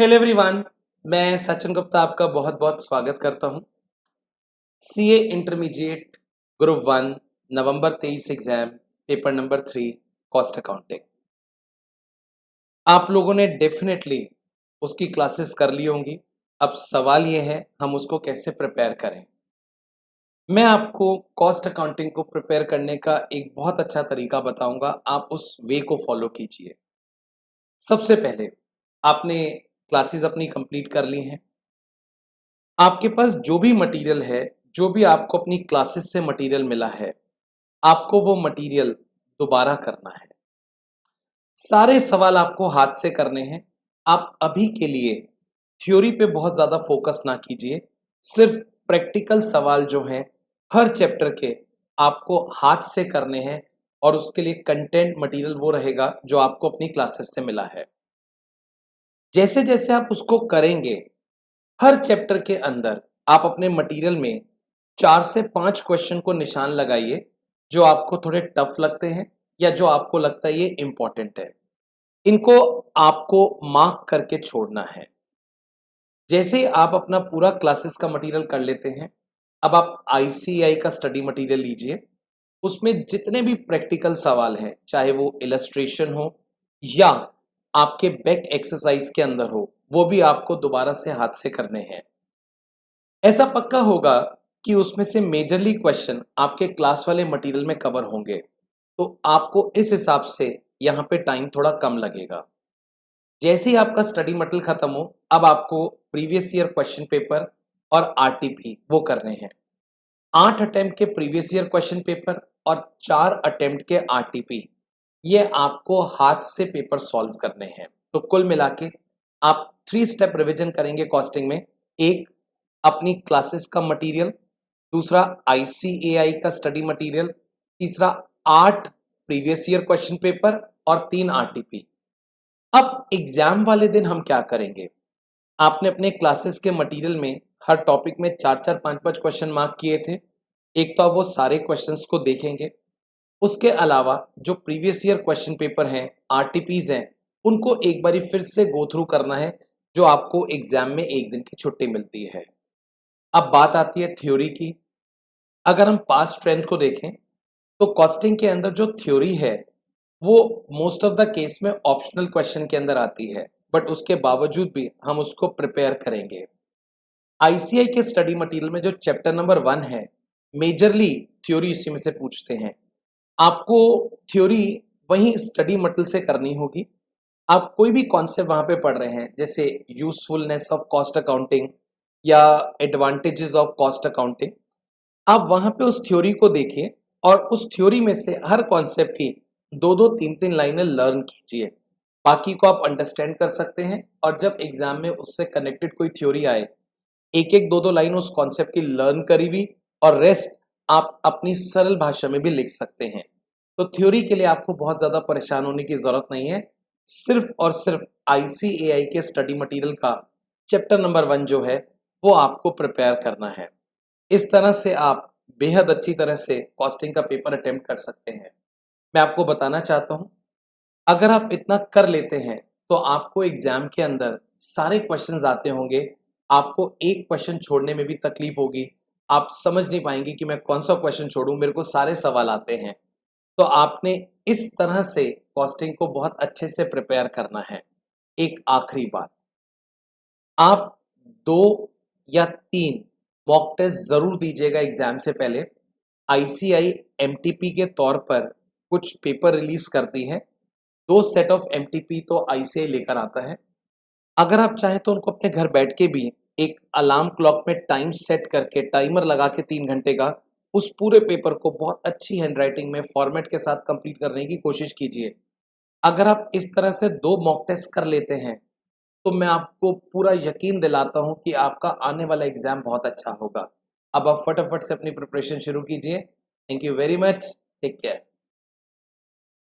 Hello everyone. मैं सचिन गुप्ता आपका बहुत बहुत स्वागत करता हूं। सीए इंटरमीडिएट ग्रुप 1 नवंबर 23 exam paper number 3 cost accounting. आप लोगों ने डेफिनेटली उसकी क्लासेस कर ली होंगी। अब सवाल ये है हम उसको कैसे प्रिपेयर करें। मैं आपको कॉस्ट अकाउंटिंग को प्रिपेयर करने का एक बहुत अच्छा तरीका बताऊंगा, आप उस वे को फॉलो कीजिए। सबसे पहले आपने क्लासेस अपनी कंप्लीट कर ली हैं। आपके पास जो भी मटेरियल है, जो भी आपको अपनी क्लासेस से मटेरियल मिला है, आपको वो मटेरियल दोबारा करना है। सारे सवाल आपको हाथ से करने हैं। आप अभी के लिए थ्योरी पे बहुत ज़्यादा फोकस ना कीजिए। सिर्फ प्रैक्टिकल सवाल जो हैं हर चैप्टर के आपको हाथ से करने हैं और उसके लिए कंटेंट मटेरियल वो रहेगा जो आपको अपनी क्लासेस से मिला है। जैसे जैसे आप उसको करेंगे, हर चैप्टर के अंदर आप अपने मटेरियल में 4 से 5 क्वेश्चन को निशान लगाइए जो आपको थोड़े टफ लगते हैं या जो आपको लगता है ये इंपॉर्टेंट है। इनको आपको मार्क करके छोड़ना है। जैसे ही आप अपना पूरा क्लासेस का मटेरियल कर लेते हैं, अब आप आईसीएआई का स्टडी मटेरियल लीजिए। उसमें जितने भी प्रैक्टिकल सवाल हैं, चाहे वो इलस्ट्रेशन हो या आपके बैक एक्सरसाइज के अंदर हो, वो भी आपको दोबारा से हाथ से करने हैं। ऐसा पक्का होगा कि उसमें से मेजरली क्वेश्चन आपके क्लास वाले मटेरियल में कवर होंगे, तो आपको इस हिसाब से यहाँ पे टाइम थोड़ा कम लगेगा। जैसे ही आपका स्टडी मटेरियल खत्म हो, अब आपको प्रीवियस ईयर क्वेश्चन पेपर और आरटीपी वो करने हैं। 8 अटेम्प्ट के प्रीवियस ईयर क्वेश्चन पेपर और 4 अटेम्प्ट के आरटीपी, ये आपको हाथ से पेपर सॉल्व करने हैं। तो कुल मिला के आप 3 स्टेप रिवीजन करेंगे कॉस्टिंग में। एक, अपनी क्लासेस का मटेरियल। दूसरा, आईसीएआई का स्टडी मटेरियल। तीसरा, 8 प्रीवियस ईयर क्वेश्चन पेपर और 3 आरटीपी। अब एग्जाम वाले दिन हम क्या करेंगे, आपने अपने क्लासेस के मटेरियल में हर टॉपिक में 4-4 5-5 क्वेश्चन मार्क किए थे। एक तो आप वो सारे क्वेश्चंस को देखेंगे। उसके अलावा जो प्रीवियस ईयर क्वेश्चन पेपर हैं, आरटीपीज हैं, उनको एक बारी फिर से गो थ्रू करना है, जो आपको एग्जाम में 1 दिन की छुट्टी मिलती है। अब बात आती है थ्योरी की। अगर हम पास्ट ट्रेंड को देखें तो कॉस्टिंग के अंदर जो थ्योरी है वो मोस्ट ऑफ द केस में ऑप्शनल क्वेश्चन के अंदर आती है, बट उसके बावजूद भी हम उसको प्रिपेयर करेंगे। आईसीआई के स्टडी मटेरियल में जो चैप्टर नंबर 1 है, मेजरली थ्योरी इसी में से पूछते हैं। आपको थ्योरी वहीं स्टडी मटेरियल से करनी होगी। आप कोई भी कॉन्सेप्ट वहां पे पढ़ रहे हैं, जैसे यूजफुलनेस ऑफ कॉस्ट अकाउंटिंग या एडवांटेजेस ऑफ कॉस्ट अकाउंटिंग, आप वहां पे उस थ्योरी को देखिए और उस थ्योरी में से हर कॉन्सेप्ट की 2-2 3-3 लाइनें लर्न कीजिए। बाकी को आप अंडरस्टैंड कर सकते हैं और जब एग्जाम में उससे कनेक्टेड कोई थ्योरी आए, एक एक 2-2 लाइन उस कॉन्सेप्ट की लर्न करी हुई और रेस्ट आप अपनी सरल भाषा में भी लिख सकते हैं। तो थ्योरी के लिए आपको बहुत ज़्यादा परेशान होने की ज़रूरत नहीं है। सिर्फ और सिर्फ आईसीएआई के स्टडी मटेरियल का चैप्टर नंबर 1 जो है वो आपको प्रिपेयर करना है। इस तरह से आप बेहद अच्छी तरह से कॉस्टिंग का पेपर अटेम्प्ट कर सकते हैं। मैं आपको बताना चाहता हूँ, अगर आप इतना कर लेते हैं तो आपको एग्जाम के अंदर सारे क्वेश्चंस आते होंगे। आपको एक क्वेश्चन छोड़ने में भी तकलीफ होगी। आप समझ नहीं पाएंगे कि मैं कौन सा क्वेश्चन छोड़ूं, मेरे को सारे सवाल आते हैं। तो आपने इस तरह से कॉस्टिंग को बहुत अच्छे से प्रिपेयर करना है। एक आखिरी बात, आप 2 या 3 मॉक टेस्ट ज़रूर दीजिएगा एग्ज़ाम से पहले। आईसीआई एमटीपी के तौर पर कुछ पेपर रिलीज़ करती है। 2 सेट ऑफ एमटीपी तो आईसीआई लेकर आता है। अगर आप चाहें तो उनको अपने घर बैठ के भी एक अलार्म क्लॉक में टाइम सेट करके टाइमर लगा के 3 घंटे का उस पूरे पेपर को बहुत अच्छी हैंडराइटिंग में फॉर्मेट के साथ कंप्लीट करने की कोशिश कीजिए। अगर आप इस तरह से 2 मॉक टेस्ट कर लेते हैं तो मैं आपको पूरा यकीन दिलाता हूं कि आपका आने वाला एग्जाम बहुत अच्छा होगा। अब आप फटाफट से अपनी प्रिपरेशन शुरू कीजिए। Thank you very much. Take care.